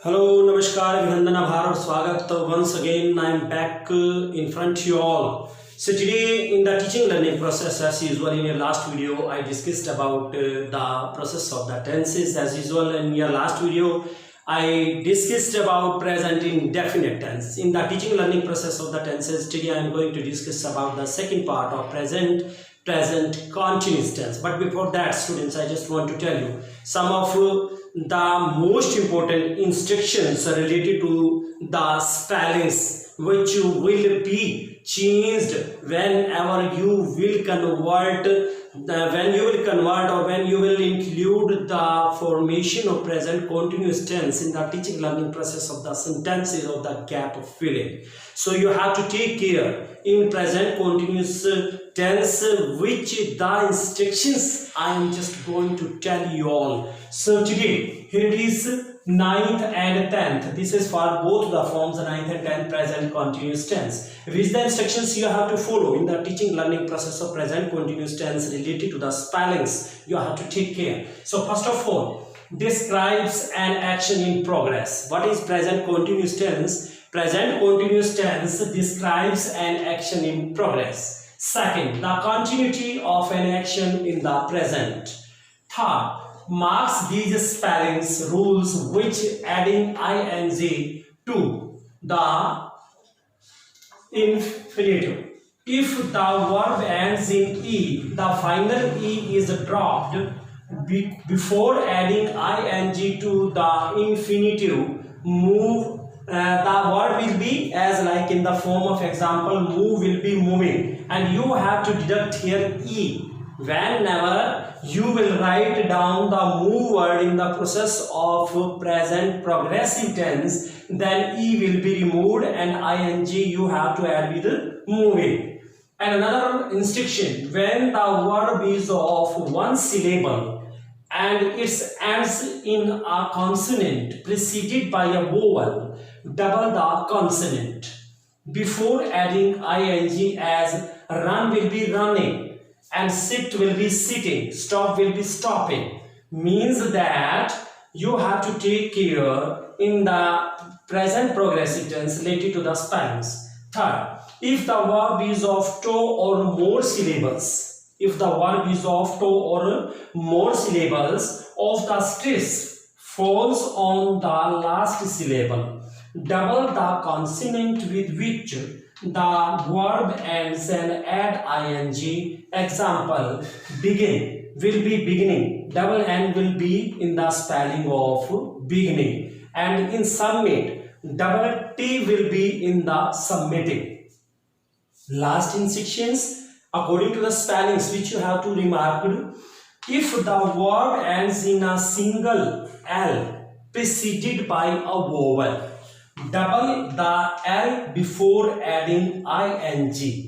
Hello, Namaskar, Abhinandan, Abhar, और स्वागत. Once again, I am back in front of you all. So today in the teaching learning process, as usual, in your last video, I discussed about the process of the tenses. As usual, in your last video, I discussed about present indefinite tense. In the teaching learning process of the tenses, today I am going to discuss about the second part of present continuous tense. But before that, students, I just want to tell you some of the most important instructions related to the spellings which will be changed whenever you will convert or when you will include the formation of present continuous tense in the teaching learning process of the sentences of the gap filling. So you have to take care in present continuous tense which the instructions I am just going to tell you all. So today here it is 9th and 10th. This is for both the forms 9th and 10th present continuous tense. Which the instructions you have to follow in the teaching learning process of present continuous tense related to the spellings you have to take care. So first of all, describes an action in progress. What is present continuous tense? Present continuous tense describes an action in progress. Second, the continuity of an action in the present. Third, marks these spellings rules which adding ing to the infinitive. If the verb ends in e, the final e is dropped before adding ing to the infinitive. Move, the word will be as like in the form of example, move will be moving, and you have to deduct here e. Whenever you will write down the move word in the process of present progressive tense, then e will be removed and ing you have to add with moving. And another instruction, when the verb is of one syllable and it ends in a consonant preceded by a vowel, double the consonant before adding ing, as run will be running and sit will be sitting, stop will be stopping. Means that you have to take care in the present progressive tense related to the spellings. Third, if the verb is of two or more syllables, of the stress falls on the last syllable, double the consonant with which the verb ends and add ing. Example, begin will be beginning, double n will be in the spelling of beginning, and in submit, double t will be in the submitting. Last instructions according to the spellings which you have to remark: if the verb ends in a single l preceded by a vowel, double the l before adding ing.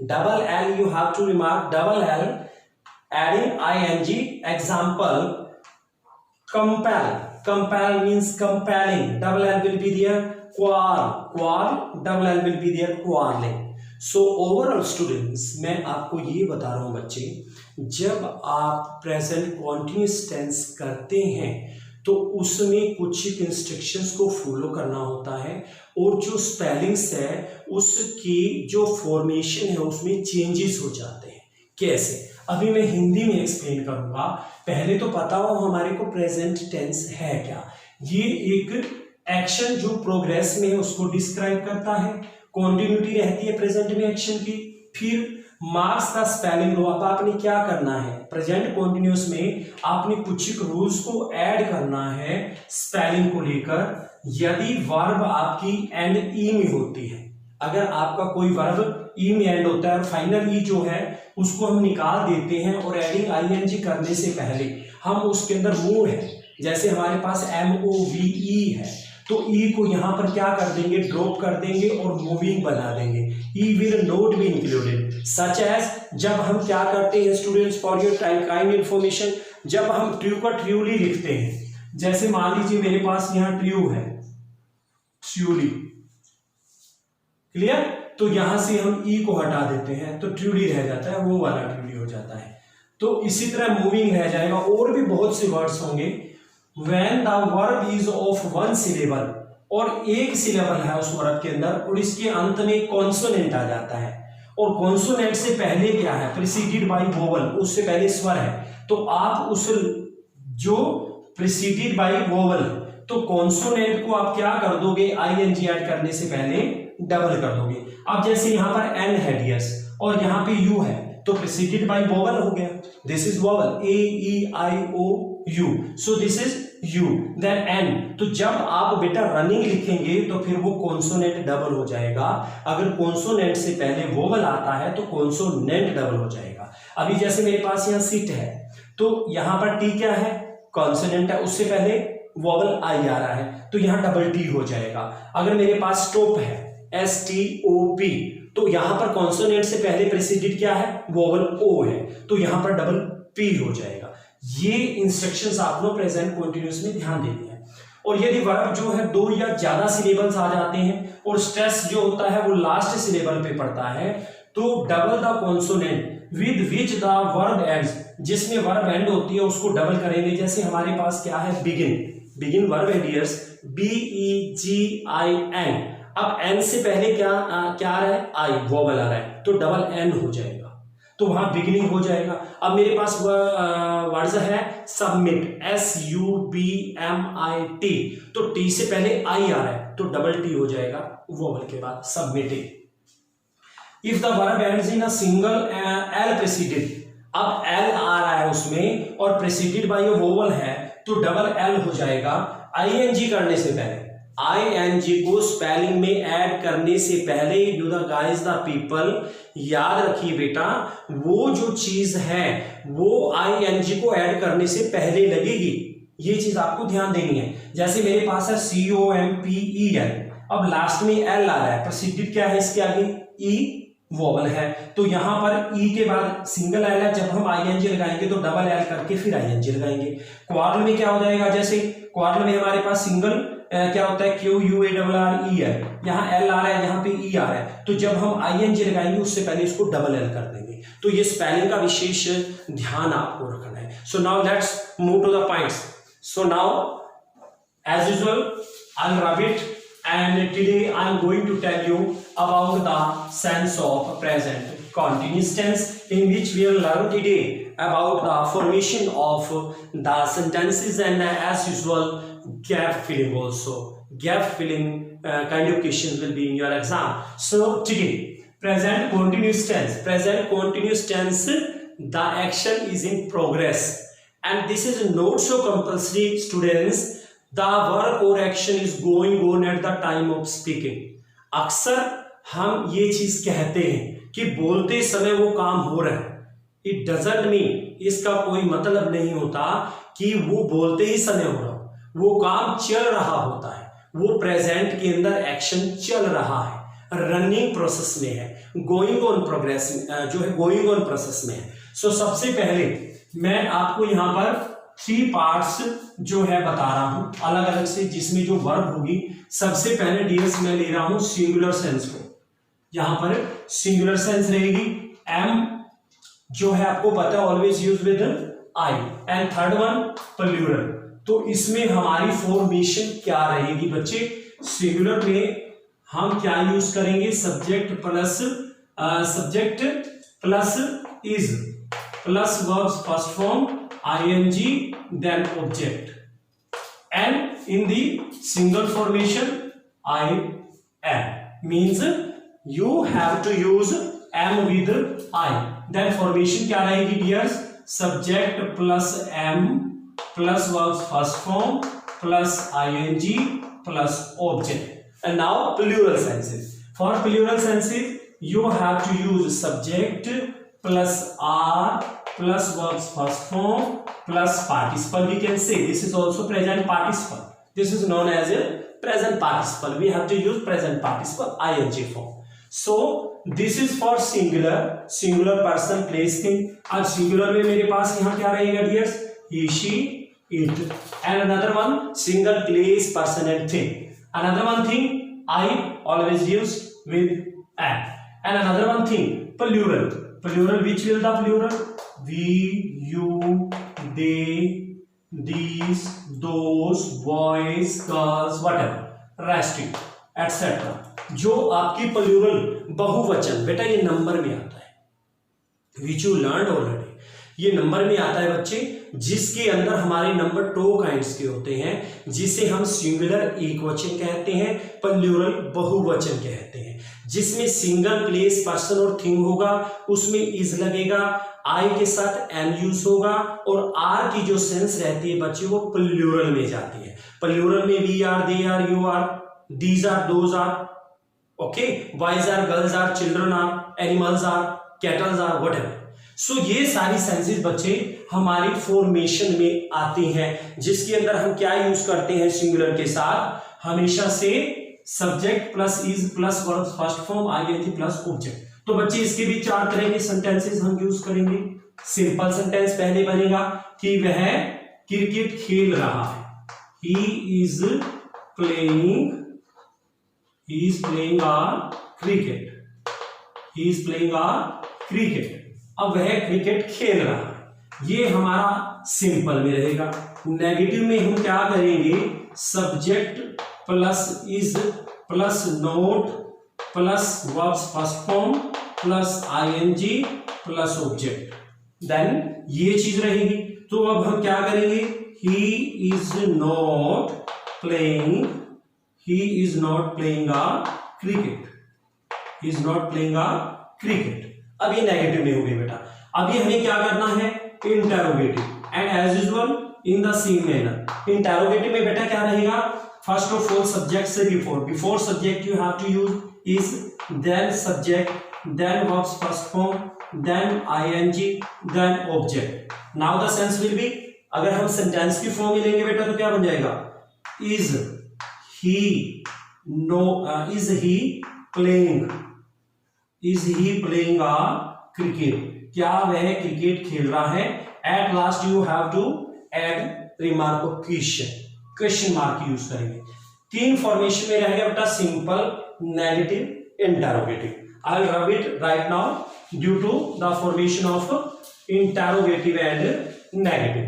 Double l, you have to remark double l adding ing. Example, compel. Compel means compelling, double l will be there. Quarrel, double l will be there, quarreling. So overall students, मैं आपको ये बता रहा हूँ बच्चे, जब आप present continuous tense करते हैं तो उसमें कुछ इंस्ट्रक्शंस को फॉलो करना होता है, और जो स्पेलिंग्स है उसकी जो फॉर्मेशन है उसमें चेंजेस हो जाते हैं. कैसे, अभी मैं हिंदी में एक्सप्लेन करूंगा. पहले तो पता हो हमारे को प्रेजेंट टेंस है क्या. ये एक एक्शन जो प्रोग्रेस में है उसको डिस्क्राइब करता है, कॉन्टिन्यूटी रहती है प्रेजेंट में एक्शन की. फिर मार्क्स द स्पेलिंग रो. अब आपने क्या करना है प्रेजेंट कॉन्टिन्यूस में, आपने कुछ रूल्स को ऐड करना है स्पेलिंग को लेकर. यदि वर्ब आपकी एंड ई में होती है, अगर आपका कोई वर्ब ई में एंड होता है और फाइनल ई जो है उसको हम निकाल देते हैं और एडिंग आईएनजी करने से पहले हम उसके अंदर मूव है, जैसे हमारे पास MOVE है, तो ई को यहां पर क्या कर देंगे, ड्रॉप कर देंगे और मूविंग बना देंगे. E will not be included. Such as, जब हम क्या करते हैं students, for your kind information, जब हम ट्रू का ट्रूली लिखते हैं, जैसे मान लीजिए मेरे पास यहां ट्रू है, ट्रूली, क्लियर, तो यहां से हम ई को हटा देते हैं तो ट्रूली रह जाता है, वो वाला ट्रूली हो जाता है. तो इसी तरह मूविंग रह जाएगा. और भी बहुत से वर्ड्स होंगे when the verb is of one syllable, और एक सिलेबल है उस वर्ब के अंदर और इसके अंत में कॉन्सोनेंट आ जाता है, और कॉन्सोनेंट से पहले क्या है, प्रीसीडेड बाय वोवल, उससे पहले स्वर है, तो आप उस जो प्रीसीडेड बाय वोवल, तो कॉन्सोनेंट को आप क्या कर दोगे, आईएनजी ऐड करने से पहले डबल कर दोगे। अब जैसे यहां पर एन है डियर्स और यहां पे यू है, तो प्रीसीडेड बाय वोवल हो गया, this is vowel A E I O U, so this is U, then N. तो जब आप बेटा रनिंग लिखेंगे तो फिर वो कॉन्सोनेंट डबल हो जाएगा, अगर कॉन्सोनेंट से पहले वोवल आता है तो कॉन्सोनेंट डबल हो जाएगा। अभी जैसे मेरे पास यहाँ सिट है, तो यहां पर टी क्या है, कॉन्सोनेंट है, उससे पहले वोवल आई आ रहा है, तो यहां डबल टी हो जाएगा। अगर मेरे पास स्टॉप है, एस टी ओ पी, तो यहां पर कॉन्सोनेंट से पहले प्रीसीडेड क्या है, वोवल ओ है, तो यहां पर डबल पी हो जाएगा। ये इंस्ट्रक्शंस आप लोग प्रेजेंट कंटीन्यूअस में ध्यान देते हैं। और यदि वर्ब जो है दो या ज्यादा सिलेबल्स आ जाते हैं और स्ट्रेस जो होता है वो लास्ट सिलेबल पे पड़ता है, तो double the consonant with which the verb ends, जिसमें वर्ब एंड होती है उसको डबल करेंगे। जैसे हमारे पास क्या है, बिगिन, बिगिन वर्ब है dears, B E G I N, अब एन से पहले क्या क्या आ रहा है, आई, वोवल आ रहा है, तो डबल एन हो जाएगा, तो वहां बिगिनिंग हो जाएगा। अब मेरे पास वर्ड्स है submit, S U B M I T, तो टी से पहले आई आ रहा है, तो डबल टी हो जाएगा वोवल के बाद, submitting. If the verb ends in a single L preceded, अब एल आ रहा है उसमें और प्रीसीडेड बाय अ वोवल है, तो डबल एल हो जाएगा। आईएनजी करने से पहले, आईएनजी को स्पेलिंग में ऐड करने से पहले, you the guys the people, याद रखिए बेटा, वो जो चीज है वो आईएनजी को ऐड करने से पहले लगेगी, ये चीज आपको ध्यान देनी है। जैसे मेरे पास है COMPEL, अब लास्ट में एल आ रहा है, प्रीसीडेड क्या है इसके आगे, ई वोवल है, तो यहां पर ई के बाद सिंगल एल है, जब हम आईएनजी लगाएंगे तो डबल एल करके फिर आईएनजी लगाएंगे। क्वार्टल में क्या हो जाएगा, जैसे क्वार्टल में हमारे पास सिंगल क्या होता है, QUARR है, यहाँ एल आ रहा है, यहाँ पे ई आ रहा है, तो जब हम आईएनजी लगाएंगे उससे पहले इसको डबल एल कर देंगे। तो ये स्पेलिंग का विशेष ध्यान आपको रखना है। So now let's move to the points. So now as usual I will rub it, and today I am going to tell you about the sense of present continuous tense, in which we will learn today about the formation of the sentences and as usual gap filling also. Gap filling kind of questions will be in your exam. So today present continuous tense. Present continuous tense, the action is in progress and this is not so compulsory students. The verb or action is going on at the time of speaking. अक्सर हम ये चीज कहते हैं कि बोलते समय वो काम हो रहा है, इट डजंट मीन, इसका कोई मतलब नहीं होता कि वो बोलते ही समय हो रहा हो, वो काम चल रहा होता है, वो प्रेजेंट के अंदर एक्शन चल रहा है, रनिंग प्रोसेस में है, गोइंग ऑन प्रोग्रेस जो है गोइंग ऑन प्रोसेस में है। सो सबसे पहले मैं आपको यहाँ पर 3 पार्ट्स जो है बता रहा हूं अलग अलग से, जिसमें जो वर्ब होगी, सबसे पहले डियर्स मैं ले रहा हूं सिंगुलर सेंस को, यहां पर सिंगुलर सेंस रहेगी, एम जो है आपको पता है always use with I, and third one plural. तो इसमें हमारी फॉर्मेशन क्या रहेगी बच्चे, सिंगुलर में हम क्या यूज करेंगे, subject plus is plus verbs first form ing then object, and in the single formation I am means you have to use am with I, then formation क्या रहेगी dears, subject plus am plus verbs first form plus ing plus object. And now plural senses. For plural senses you have to use subject plus are plus verbs first form plus participle. We can say this is also present participle. This is known as a present participle. We have to use present participle ing form. So this is for singular person place thing. अब singular में मेरे पास यहाँ क्या रहेगा dears, he she it, and another one single place person and thing. Another one thing I always use with am, and another one thing plural, which will the plural, we you they these, those, boys, girls, whatever, resting, etc. जो आपकी plural बहुवचन बेटा ये number में आता है, which you learn already, ये number में आता है बच्चे, जिसके अंदर हमारे नंबर 2 काइंड्स के होते हैं, जिसे हम सिंगुलर एक वचन कहते हैं, प्लूरल बहुवचन कहते हैं। जिसमें सिंगल प्लेस पर्सन और थिंग होगा उसमें इज लगेगा, आई के साथ एन यूज होगा, और आर की जो सेंस रहती है बच्चे वो प्लूरल में जाती है। प्लूरल में we are, they are, you are, these are, those are, okay, boys are, girls are, children are, animals are, cattles are, whatever. So ये सारी सेंसेस बच्चे हमारी फॉर्मेशन में आती हैं, जिसके अंदर हम क्या यूज करते हैं सिंगुलर के साथ, हमेशा से subject plus is plus verb first form ING plus object. तो बच्चे इसके भी 4 तरह के सेंटेंसेस हम यूज करेंगे। सिंपल सेंटेंस पहले बनेगा कि वह क्रिकेट खेल रहा है, he is playing a cricket, he is playing a cricket। अब वह क्रिकेट खेल रहा है, ये हमारा सिंपल में रहेगा। नेगेटिव में हम क्या करेंगे, subject plus is plus not plus verbs first form plus ING plus object, then ये चीज रहेगी। तो अब हम क्या करेंगे, he is not playing a cricket, he is not playing a cricket। अब ये नेगेटिव में हो गई बेटा। अभी हमें क्या करना है, interrogative, and as usual in the same manner. Interrogative में बेटा क्या रहेगा, फर्स्ट ऑफ ऑल सब्जेक्ट से before subject you have to use is, then subject, then verbs first form, then ING, then object. Now the sense will be, अगर हम sentence की form में लेंगे बेटा तो क्या बन जाएगा, is he playing a cricket, क्या वह क्रिकेट खेल रहा है। At last you have to add remark of question mark use करेंगे। 3 फॉर्मेशन में रहेगा बेटा, simple, negative, interrogative. I will rub it right now due to the formation of interrogative and negative.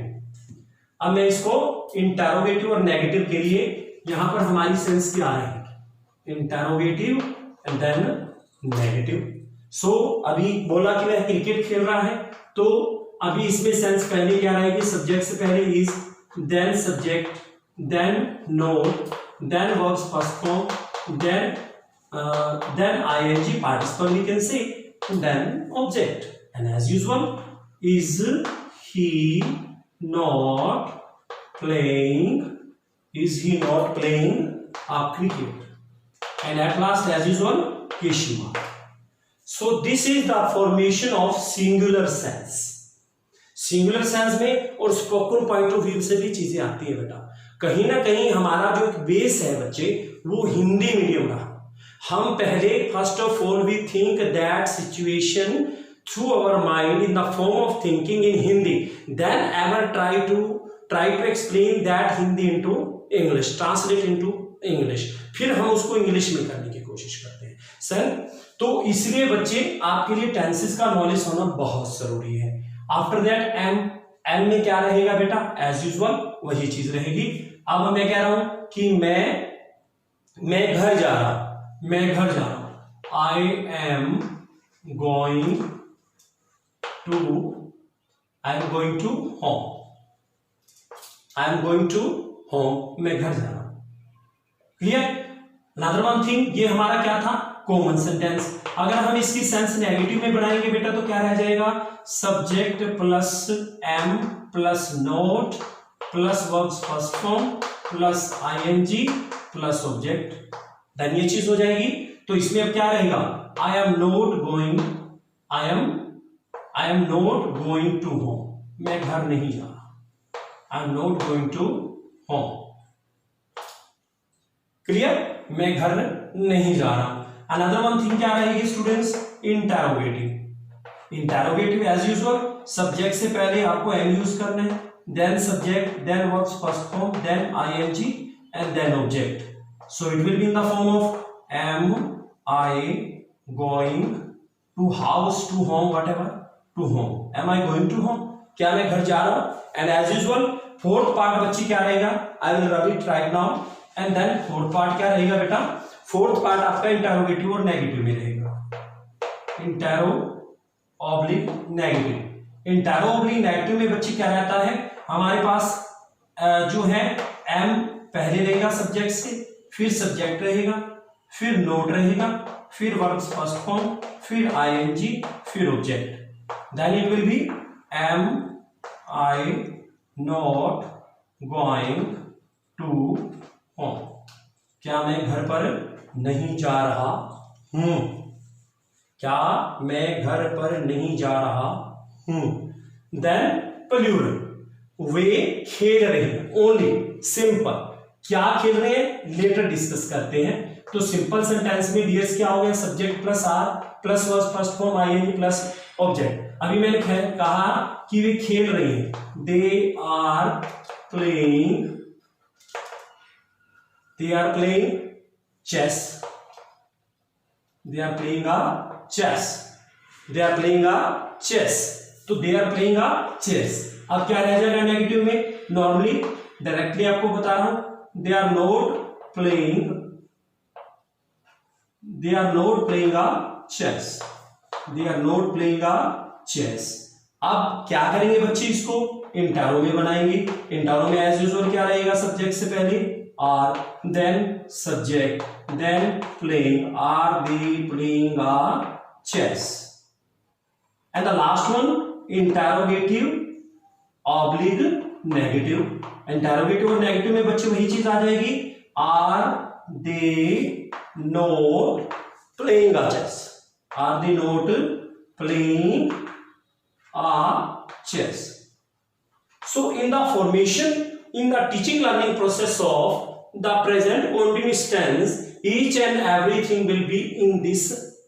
अब मैं इसको इंटरोगेटिव और नेगेटिव के लिए यहां पर हमारी सेंस क्या रहेगी, इंटरोगेटिव एंड देन नेगेटिव। सो अभी बोला कि वह क्रिकेट खेल रहा है, तो अभी इसमें सेंस पहले क्या रहेगी, सब्जेक्ट से पहले is, then subject, then not, then verbs first form, then ING participle we can say, then object. And as usual, is he not playing a cricket, and at last as usual question mark। so this is the formation of singular sense। Singular sense में और spoken point of view से भी चीजें आती है बेटा। कहीं ना कहीं हमारा जो एक बेस है बच्चे वो हिंदी मीडियम रहा। हम पहले first of all we think that situation through our mind in the form of thinking in Hindi, then ever try to explain that Hindi into English, translate into English, फिर हम उसको इंग्लिश में करने की कोशिश करते हैं सर। तो इसलिए बच्चे आपके लिए टेंसेस का नॉलेज होना बहुत जरूरी है। आफ्टर दैट एम में क्या रहेगा बेटा, एज यूजुअल वही चीज रहेगी। अब मैं कह रहा हूं कि मैं घर जा रहा हूं, I am going to home, मैं घर जा रहा हूं। क्लियर। अनदर वन थिंग, ये हमारा क्या था, कॉमन सेंटेंस। अगर हम इसकी सेंस नेगेटिव में बनाएंगे बेटा तो क्या रह जाएगा, subject plus am plus not plus verbs first form plus ING plus object, then ये चीज हो जाएगी। तो इसमें अब क्या रहेगा, I am not going to home, मैं घर नहीं जा रहा, I am not going to home. Clear, मैं घर नहीं जा रहा। अनदर वन थिंग क्या रहेगी students, interrogative as usual, subject से पहले आपको एम यूज करना है, then subject, then verbs first form, then ING and then object. So it will be in the form of am I going to house, to home, whatever, to home. Am I going to home, क्या मैं घर जा रहा हूं। And as usual fourth part बच्ची क्या रहेगा, I will rub it right now and then fourth part क्या रहेगा बेटा, फोर्थ पार्ट आपका इंटेरोगेटिव और नेगेटिव में रहेगा, intero oblique negative. Intero oblique negative में बच्ची क्या रहता है, हमारे पास जो है एम पहले रहेगा सब्जेक्ट से, फिर सब्जेक्ट रहेगा, फिर नोट रहेगा, फिर वर्ब फर्स्ट फॉर्म, फिर आईएनजी, फिर object, then it will be M I not going to home, क्या मैं घर पर नहीं जा रहा हूं, क्या मैं घर पर नहीं जा रहा हूं। देन प्लूरल, वे खेल रहे हैं, ओनली सिंपल, क्या खेल रहे हैं लेटर डिस्कस करते हैं। तो सिंपल सेंटेंस में डीएस क्या हो गया, subject plus are plus verb first form ING plus object. अभी मैंने कहा कि वे खेल रहे हैं, they are playing chess, they are playing a chess, they are playing a chess, तो they are playing a chess. अब क्या रह जाएगा नेगेटिव में, नॉर्मली डायरेक्टली आपको बता रहा हूं, they are not playing a chess, they are not playing a chess. अब क्या करेंगे बच्चे, इसको इंटारो में बनाएंगे। इंटारो में एज यूजुअल क्या रहेगा, सब्जेक्ट से पहले are, then subject, then playing, are they playing a chess, and the last one interrogative oblique negative. Interrogative और नेगेटिव में बच्चे वही चीज आ जाएगी, are they not playing a chess, are they not playing a chess. So in the formation, in the teaching learning process of the present continuous tense, each and everything will be in this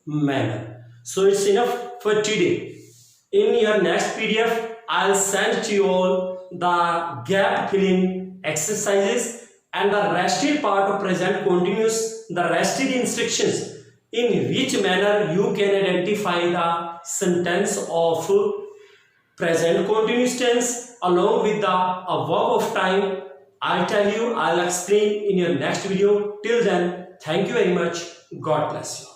manner. So it's enough for today. In your next PDF, I'll send to you all the gap filling exercises and the rested part of present continuous, the rested instructions in which manner you can identify the sentence of present continuous tense along with the verb of time. I'll tell you, I'll explain in your next video. Till then, thank you very much. God bless you.